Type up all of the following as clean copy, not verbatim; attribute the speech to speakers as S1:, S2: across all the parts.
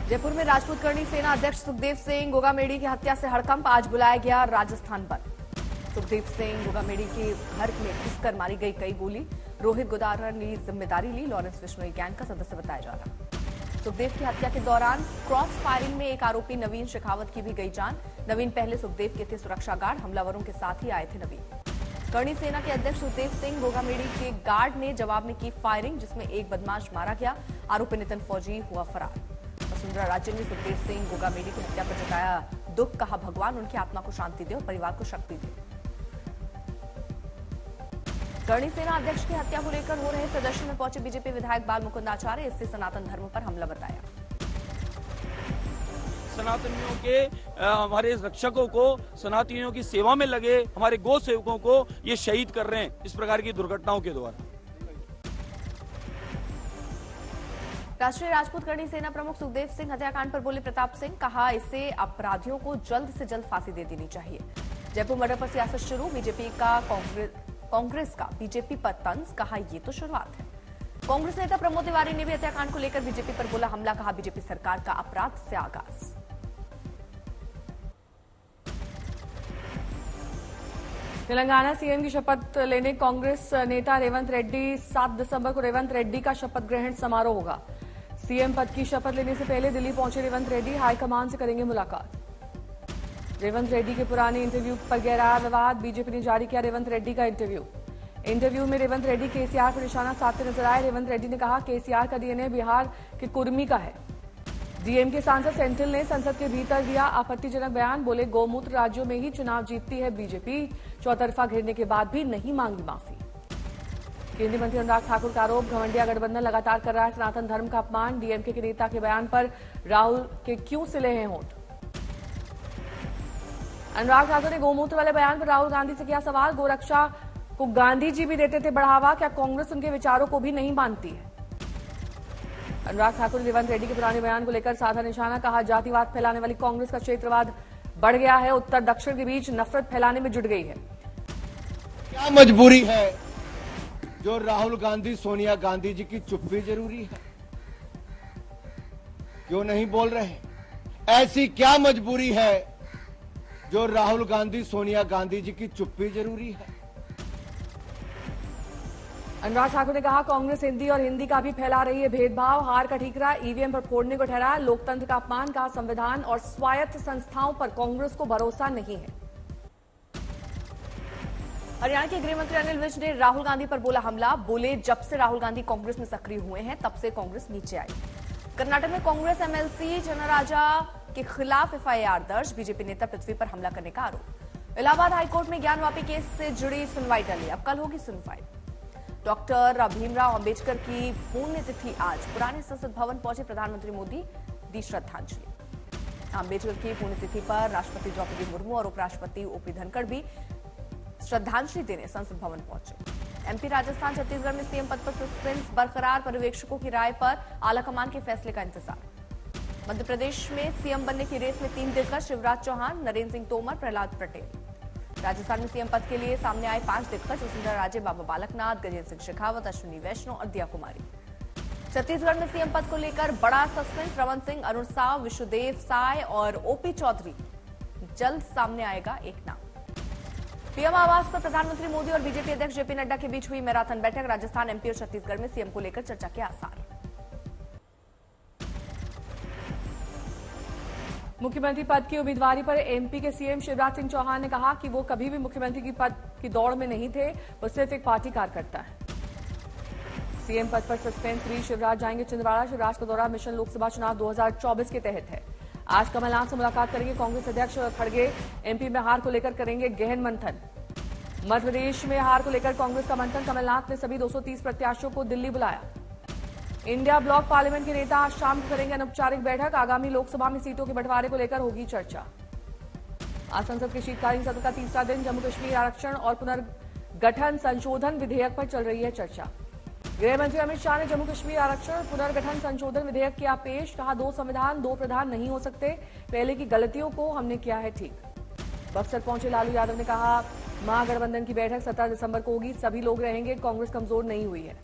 S1: जयपुर में राजपूत करणी सेना अध्यक्ष सुखदेव सिंह गोगामेड़ी की हत्या से हड़कंप। आज बुलाया गया राजस्थान बंद। सुखदेव सिंह गोगामेड़ी के घर में घुसकर मारी गई कई गोली। रोहित गोदारा ने जिम्मेदारी ली। लॉरेंस बिश्नोई गैंग का सदस्य बताया जा रहा। सुखदेव की हत्या के दौरान क्रॉस फायरिंग में एक आरोपी नवीन शेखावत की भी गई जान। नवीन पहले सुखदेव के थे सुरक्षा गार्ड। हमलावरों के साथ ही आए थे नवीन। करणी सेना के अध्यक्ष सुखदेव सिंह गोगामेड़ी के गार्ड ने जवाब में की फायरिंग, जिसमें एक बदमाश मारा गया। आरोपी नितिन फौजी हुआ फरार। वसुंधरा राजे ने सुखदेव सिंह गोगामेड़ी की हत्या पर जताया दुख। कहा भगवान उनकी आत्मा को शांति दे और परिवार को शक्ति दे। करणी सेना अध्यक्ष की हत्या को लेकर हो रहे प्रदर्शन में पहुंचे बीजेपी विधायक बाल मुकुंद आचार्य। इससे सनातन धर्म पर हमला बताया।
S2: सनातनियों के हमारे रक्षकों को, सनातनियों की सेवा में लगे हमारे गौ सेवकों को ये शहीद कर रहे हैं इस प्रकार की दुर्घटनाओं के द्वारा।
S1: राष्ट्रीय राजपूत करणी सेना प्रमुख सुखदेव सिंह हत्याकांड पर बोले प्रताप सिंह। कहा इससे अपराधियों को जल्द से जल्द फांसी दे देनी चाहिए। जयपुर मर्डर पर सियासत शुरू। कांग्रेस का बीजेपी पर तंज। कहा ये तो शुरुआत है। कांग्रेस नेता प्रमोद तिवारी ने भी हत्याकांड को लेकर बीजेपी पर बोला हमला। कहा बीजेपी सरकार का अपराध से आगाज। तेलंगाना सीएम की शपथ लेने कांग्रेस नेता रेवंत रेड्डी 7 दिसंबर को रेवंत रेड्डी का शपथ ग्रहण समारोह होगा। सीएम पद की शपथ लेने से पहले दिल्ली पहुंचे रेवंत रेड्डी। हाईकमान से करेंगे मुलाकात। रेवंत रेड्डी के पुराने इंटरव्यू पर गहरा विवाद। बीजेपी ने जारी किया रेवंत रेड्डी का इंटरव्यू में रेवंत रेड्डी केसीआर पर निशाना साधते नजर आए। रेवंत रेड्डी ने कहा केसीआर का डीएनए बिहार के कुर्मी का है। डीएमके सांसद सेंथिल ने संसद के भीतर दिया आपत्तिजनक बयान। बोले गौमूत्र राज्यों में ही चुनाव जीतती है बीजेपी। चौतरफा घेरने के बाद भी नहीं मांगी माफी। केंद्रीय मंत्री अनुराग ठाकुर का आरोप घमंडिया गठबंधन लगातार कर रहा है सनातन धर्म का अपमान। डीएमके के नेता के बयान पर राहुल के क्यों सिले हैं होंठ। अनुराग ठाकुर ने गौमूत्र वाले बयान पर राहुल गांधी से किया सवाल। गोरक्षा को गांधी जी भी देते थे बढ़ावा। क्या कांग्रेस उनके विचारों को भी नहीं मानती है। अनुराग ठाकुर ने रेवंत रेड्डी के पुराने बयान को लेकर साधा निशाना। कहा जातिवाद फैलाने वाली कांग्रेस का क्षेत्रवाद बढ़ गया है। उत्तर दक्षिण के बीच नफरत फैलाने में जुट गई है।
S3: क्या मजबूरी है जो राहुल गांधी सोनिया गांधी जी की चुप्पी जरूरी है? क्यों नहीं बोल रहे? ऐसी क्या मजबूरी है जो राहुल गांधी सोनिया गांधी जी की चुप्पी जरूरी है?
S1: अनुराग ठाकुर ने कहा कांग्रेस हिंदी और हिंदी का भी फैला रही है भेदभाव। हार का ठीकरा ईवीएम पर फोड़ने को ठहराया लोकतंत्र का अपमान। कहा संविधान और स्वायत्त संस्थाओं पर कांग्रेस को भरोसा नहीं है। हरियाणा के गृह मंत्री अनिल विज ने राहुल गांधी पर बोला हमला। बोले जब से राहुल गांधी कांग्रेस में सक्रिय हुए हैं तब से कांग्रेस नीचे आई। कर्नाटक में कांग्रेस एमएलसी जनराजा के खिलाफ एफआईआर दर्ज। बीजेपी नेता पृथ्वी पर हमला करने का आरोप। इलाहाबाद हाईकोर्ट में ज्ञानवापी केस से जुड़ी सुनवाई टली। अब कल होगी सुनवाई। डॉक्टर भीमराव अंबेडकर की पुण्यतिथि आज। पुराने संसद भवन पहुंचे प्रधानमंत्री मोदी। दी श्रद्धांजलि। अंबेडकर की पुण्यतिथि पर राष्ट्रपति द्रौपदी मुर्मू और उपराष्ट्रपति ओपी धनखड़ भी श्रद्धांजलि देने संसद भवन पहुंचे। एमपी राजस्थान छत्तीसगढ़ में सीएम पद पर सस्पेंस बरकरार। पर्यवेक्षकों की राय पर आलाकमान के फैसले का इंतजार। मध्य प्रदेश में सीएम बनने की रेस में 3 दिग्गज शिवराज चौहान, नरेंद्र सिंह तोमर, प्रहलाद पटेल। राजस्थान में सीएम पद के लिए सामने आए 5 दिग्गज वसुंधरा राजे, बाबा बालकनाथ, गजेंद्र सिंह शेखावत, अश्विनी वैष्णव और दिया कुमारी। छत्तीसगढ़ में सीएम पद को लेकर बड़ा सस्पेंस। रमन सिंह, अरुण साव, विश्वदेव साय और ओपी चौधरी। जल्द सामने आएगा एक नाम। पीएम आवास पर प्रधानमंत्री मोदी और बीजेपी अध्यक्ष जेपी नड्डा के बीच हुई मैराथन बैठक। राजस्थान, एमपी और छत्तीसगढ़ में सीएम को लेकर चर्चा के आसार। मुख्यमंत्री पद की उम्मीदवारी पर एमपी के सीएम शिवराज सिंह चौहान ने कहा कि वो कभी भी मुख्यमंत्री की पद की दौड़ में नहीं थे। वो सिर्फ एक पार्टी कार्यकर्ता है। सीएम पद पर सस्पेंस फ्री शिवराज जाएंगे छिंदवाड़ा। शिवराज का दौरा मिशन लोकसभा चुनाव 2024 के तहत है। आज कमलनाथ से मुलाकात करेंगे कांग्रेस अध्यक्ष खड़गे। एमपी में हार को लेकर करेंगे गहन मंथन। मध्य प्रदेश में हार को लेकर कांग्रेस का मंथन। कमलनाथ ने सभी 230 प्रत्याशियों को दिल्ली बुलाया। इंडिया ब्लॉक पार्लियामेंट के नेता आज शाम को करेंगे अनौपचारिक बैठक। आगामी लोकसभा में सीटों के बंटवारे को लेकर होगी चर्चा। आज संसद के शीतकालीन सत्र का तीसरा दिन। जम्मू कश्मीर आरक्षण और पुनर्गठन संशोधन विधेयक पर चल रही है चर्चा। गृह मंत्री अमित शाह ने जम्मू कश्मीर आरक्षण पुनर्गठन संशोधन विधेयक किया पेश। कहा 2 संविधान 2 प्रधान नहीं हो सकते। पहले की गलतियों को हमने किया है ठीक। बक्सर पहुंचे लालू यादव ने कहा महागठबंधन की बैठक 17 दिसंबर को होगी। सभी लोग रहेंगे। कांग्रेस कमजोर नहीं हुई है।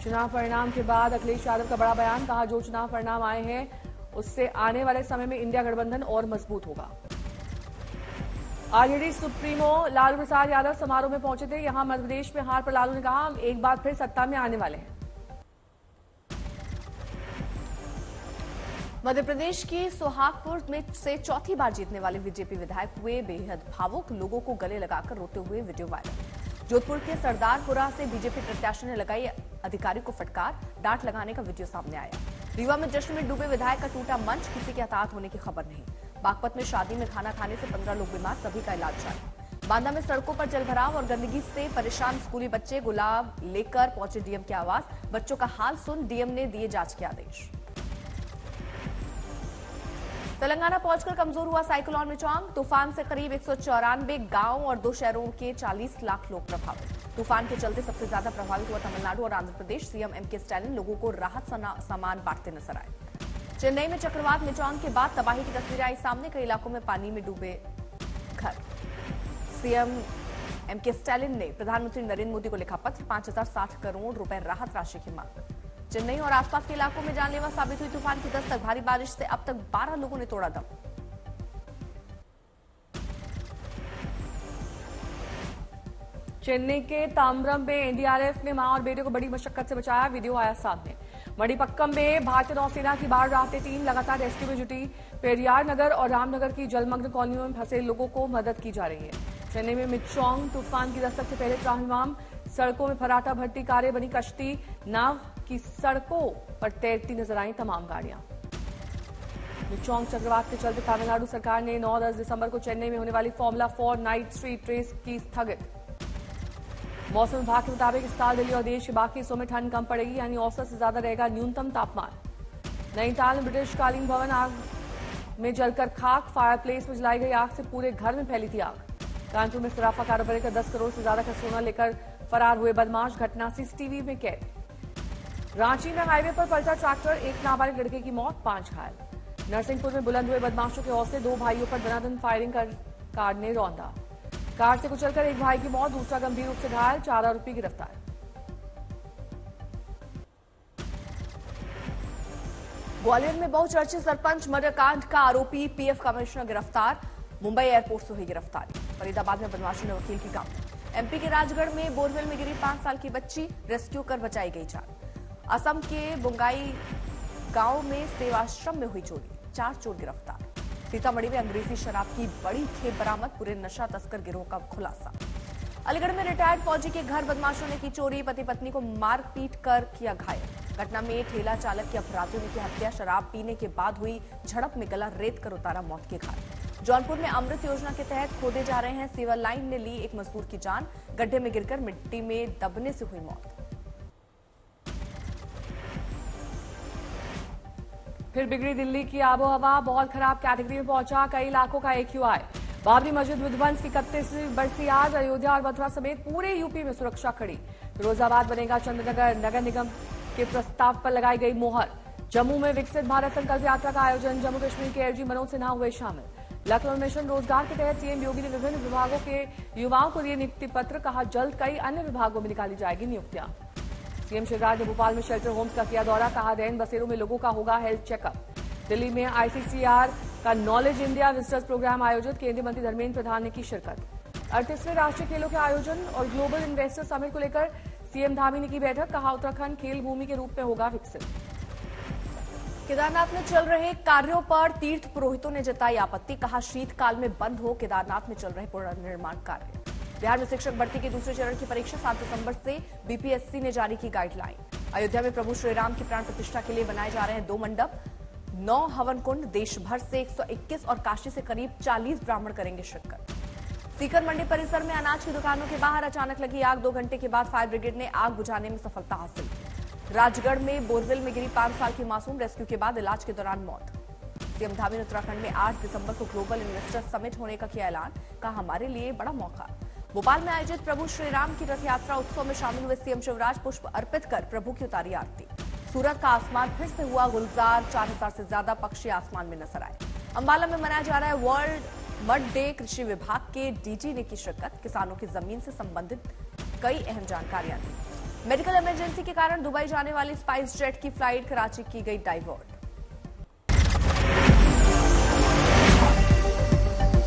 S1: चुनाव परिणाम के बाद अखिलेश यादव का बड़ा बयान। कहा जो चुनाव परिणाम आए हैं
S4: उससे आने वाले समय में इंडिया गठबंधन और मजबूत होगा। आरजेडी सुप्रीमो लालू प्रसाद यादव समारोह में पहुंचे थे। यहां मध्य प्रदेश में हार पर लालू ने कहा, एक बार फिर सत्ता में आने वाले हैं।
S1: मध्य प्रदेश की सुहागपुर में से चौथी बार जीतने वाले बीजेपी विधायक हुए बेहद भावुक, लोगों को गले लगाकर रोते हुए वीडियो वायरल। जोधपुर के सरदारपुरा से बीजेपी प्रत्याशी ने लगाई अधिकारी को फटकार, डांट लगाने का वीडियो सामने आया। रीवा में जश्न में डूबे विधायक का टूटा मंच, किसी के हताहत होने की खबर नहीं। बागपत में शादी में खाना खाने से 15 लोग बीमार, सभी का इलाज जारी। बांदा में सड़कों पर जलभराव और गंदगी से परेशान स्कूली बच्चे, गुलाब लेकर पहुंचे डीएम के आवास। बच्चों का हाल सुन डीएम ने दिए जांच के आदेश। तेलंगाना पहुंचकर कमजोर हुआ साइक्लोन मिचांग। तूफान से करीब 194 गांव और 2 शहरों के 40 लाख लोग प्रभावित। तूफान के चलते सबसे ज्यादा प्रभावित हुआ तमिलनाडु और Andhra Pradesh. CM MK Stalin लोगों को राहत सामान बांटते नजर आए। चेन्नई में चक्रवात मिचांग के बाद तबाही की तस्वीरें आई सामने, कई इलाकों में पानी में डूबे घर। सीएम एमके स्टालिन ने प्रधानमंत्री नरेंद्र मोदी को लिखा पत्र, 5060 करोड़ रुपए राहत राशि की मांग। चेन्नई और आसपास के इलाकों में जानलेवा साबित हुई तूफान की दस्तक। भारी बारिश से अब तक 12 लोगों ने तोड़ा दम।
S4: चेन्नई के ताम्बरम में एनडीआरएफ ने मां और बेटे को बड़ी मशक्कत से बचाया, वीडियो आया सामने। मणिपक्कम में भारतीय नौसेना की बाढ़ राहतें टीम लगातार रेस्क्यू में जुटी। पेरियार नगर और रामनगर की जलमग्न कॉलोनियों में फंसे लोगों को मदद की जा रही है। चेन्नई में मिचांग तूफान की दस्तक से पहले त्राहिमाम, सड़कों में फराटा भरती कारें बनी कश्ती, नाव की सड़कों पर तैरती नजर आई तमाम गाड़ियां। मिचांग चक्रवात के चलते तमिलनाडु सरकार ने 9-10 दिसंबर को चेन्नई में होने वाली फॉर्मूला 4 नाइट स्ट्रीट रेस की स्थगित। मौसम विभाग के मुताबिक इस साल दिल्ली और देश के बाकी हिस्सों में ठंड कम पड़ेगी, यानी औसत से ज्यादा रहेगा न्यूनतम तापमान। नैनीताल में ब्रिटिशकालीन भवन आग में जलकर खाक, फायरप्लेस में जलाई गई आग से पूरे घर में फैली थी आग। कानपुर में सराफा कारोबारी का 10 करोड़ से ज्यादा का सोना लेकर फरार हुए बदमाश, घटना सीसीटीवी में कैद। रांची में हाईवे पर पलटा ट्रैक्टर, एक नाबालिग लड़के की मौत, 5 घायल। नरसिंहपुर में बुलंद हुए बदमाशों के हौसले, 2 भाइयों पर दनादन फायरिंग कर कार ने रौंदा। कार से कुचलकर एक भाई की मौत, दूसरा गंभीर रूप से घायल, 4 आरोपी गिरफ्तार।
S1: ग्वालियर में बहुचर्चित सरपंच मर्डर कांड का आरोपी पीएफ कमिश्नर गिरफ्तार, मुंबई एयरपोर्ट से हुई गिरफ्तारी। फरीदाबाद में बदमाशों ने वकील की गांव। एमपी के राजगढ़ में बोरवेल में गिरी 5 साल की बच्ची, रेस्क्यू कर बचाई गई जान। असम के बुंगाई गांव में सेवाश्रम में हुई चोरी, 4 चोर गिरफ्तार। सीतामढ़ी में अंग्रेजी शराब की बड़ी खेप बरामद, पूरे नशा तस्कर गिरोह का खुलासा। अलीगढ़ में रिटायर्ड फौजी के घर बदमाशों ने की चोरी, पति पत्नी को मारपीट कर किया घायल। घटना में ठेला चालक की अपराधियों ने की हत्या, शराब पीने के बाद हुई झड़प में गला रेत कर उतारा मौत के घाट। जौनपुर में अमृत योजना के तहत खोदे जा रहे हैं सीवर लाइन ने ली एक मजदूर की जान, गड्ढे में गिरकर मिट्टी में दबने से हुई मौत।
S4: फिर बिगड़ी दिल्ली की आबोहवा, बहुत खराब कैटेगरी में पहुंचा कई इलाकों का AQI। बाबरी मस्जिद विध्वंस की 31वीं बरसी आज, अयोध्या और मथुरा समेत पूरे यूपी में सुरक्षा खड़ी। फिरोजाबाद बनेगा चंद्रनगर, नगर निगम के प्रस्ताव पर लगाई गई मोहर। जम्मू में विकसित भारत संकल्प यात्रा का आयोजन, जम्मू कश्मीर के एलजी मनोज सिन्हा हुए शामिल। लखनऊ मिशन रोजगार के तहत सीएम योगी ने विभिन्न विभागों के युवाओं को दिए नियुक्ति पत्र, कहा जल्द कई अन्य विभागों में निकाली जाएगी नियुक्तियां। सीएम शिवराज ने भोपाल में शेल्टर होम्स का किया दौरा, कहा रैन बसेरों में लोगों का होगा हेल्थ चेकअप। दिल्ली में आईसीसीआर का नॉलेज इंडिया विजिटर्स प्रोग्राम आयोजित, केंद्रीय मंत्री धर्मेंद्र प्रधान ने की शिरकत। 38वें राष्ट्रीय खेलों के आयोजन और ग्लोबल इन्वेस्टर समिट को लेकर सीएम धामी ने की बैठक, कहा उत्तराखंड खेल भूमि के रूप में होगा विकसित।
S1: केदारनाथ में चल रहे कार्यों पर तीर्थ पुरोहितों ने जताई आपत्ति, कहा शीतकाल में बंद हो केदारनाथ में चल रहे पुनर्निर्माण कार्य। बिहार में शिक्षक भर्ती के दूसरे चरण की परीक्षा 7 दिसंबर से, बीपीएससी ने जारी की गाइडलाइन। अयोध्या में प्रभु श्रीराम की प्राण प्रतिष्ठा के लिए बनाए जा रहे हैं 2 मंडप, 9 हवन कुंड, देश भर से 121 और काशी से करीब 40 ब्राह्मण करेंगे शिरकत। सीकर मंडी परिसर में अनाज की दुकानों के बाहर अचानक लगी आग, 2 घंटे के बाद फायर ब्रिगेड ने आग बुझाने में सफलता हासिल की। राजगढ़ में बोरवेल में गिरी 5 साल की मासूम, रेस्क्यू के बाद इलाज के दौरान मौत। सीएम धामी ने उत्तराखंड में 8 दिसंबर को ग्लोबल इन्वेस्टर समिट होने का किया ऐलान, कहा हमारे लिए बड़ा मौका। भोपाल में आयोजित प्रभु श्रीराम की रथ यात्रा उत्सव में शामिल हुए सीएम शिवराज, पुष्प अर्पित कर प्रभु की उतारी आरती। सूरत का आसमान फिर से हुआ गुलजार, 4000 से ज्यादा पक्षी आसमान में नजर आए। अंबाला में मनाया जा रहा है वर्ल्ड मड डे, कृषि विभाग के डीजी ने की शिरकत, किसानों की जमीन से संबंधित कई अहम जानकारियां दी। मेडिकल इमरजेंसी के कारण दुबई जाने वाली स्पाइस जेट की फ्लाइट कराची की गई डाइवर्ट।